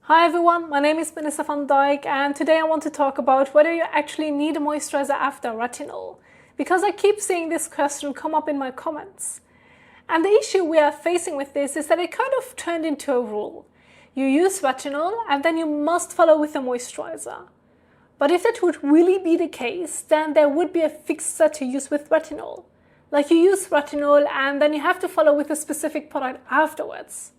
Hi everyone, my name is Melissa van Dijk and today I want to talk about whether you actually need a moisturizer after retinol, because I keep seeing this question come up in my comments. And the issue we are facing with this is that it kind of turned into a rule. You use retinol and then you must follow with a moisturizer. But if that would really be the case, then there would be a fixed set to use with retinol. Like you use retinol and then you have to follow with a specific product afterwards.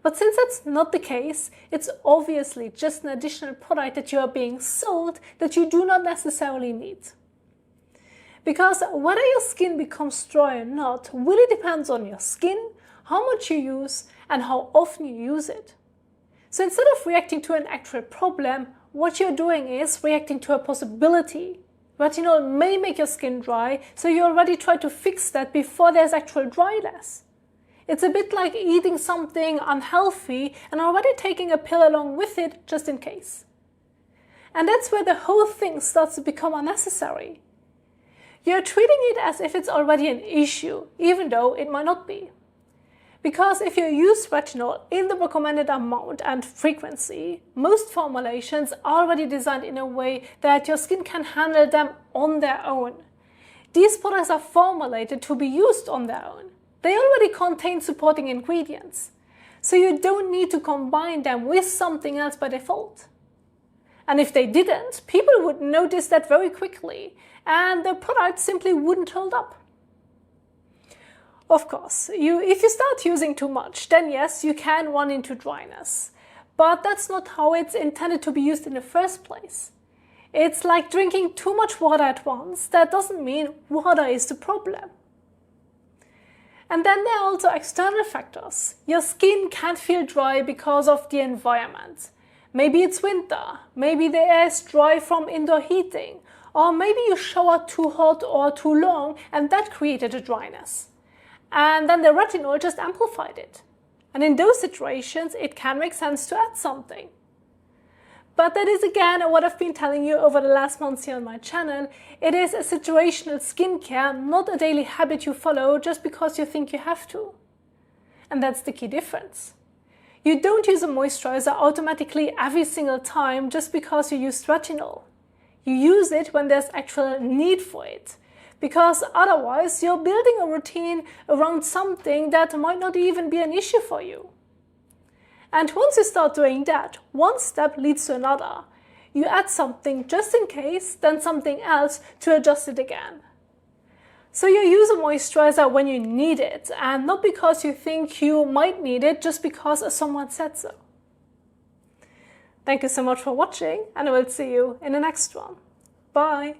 But since that's not the case, it's obviously just an additional product that you are being sold that you do not necessarily need. Because whether your skin becomes dry or not really depends on your skin, how much you use, and how often you use it. So instead of reacting to an actual problem, what you're doing is reacting to a possibility. Retinol may make your skin dry, so you already try to fix that before there's actual dryness. It's a bit like eating something unhealthy and already taking a pill along with it just in case. And that's where the whole thing starts to become unnecessary. You're treating it as if it's already an issue, even though it might not be. Because if you use retinol in the recommended amount and frequency, most formulations are already designed in a way that your skin can handle them on their own. These products are formulated to be used on their own. They already contain supporting ingredients, so you don't need to combine them with something else by default. And if they didn't, people would notice that very quickly, and the product simply wouldn't hold up. Of course, if you start using too much, then yes, you can run into dryness. But that's not how it's intended to be used in the first place. It's like drinking too much water at once. That doesn't mean water is the problem. And then there are also external factors. Your skin can feel dry because of the environment. Maybe it's winter, maybe the air is dry from indoor heating, or maybe you showered too hot or too long and that created a dryness. And then the retinol just amplified it. And in those situations, it can make sense to add something. But that is again what I've been telling you over the last months here on my channel. It is a situational skincare, not a daily habit you follow just because you think you have to. And that's the key difference. You don't use a moisturizer automatically every single time just because you used retinol. You use it when there's actual need for it. Because otherwise you're building a routine around something that might not even be an issue for you. And once you start doing that, one step leads to another. You add something just in case, then something else to adjust it again. So you use a moisturizer when you need it, and not because you think you might need it just because someone said so. Thank you so much for watching, and I will see you in the next one. Bye!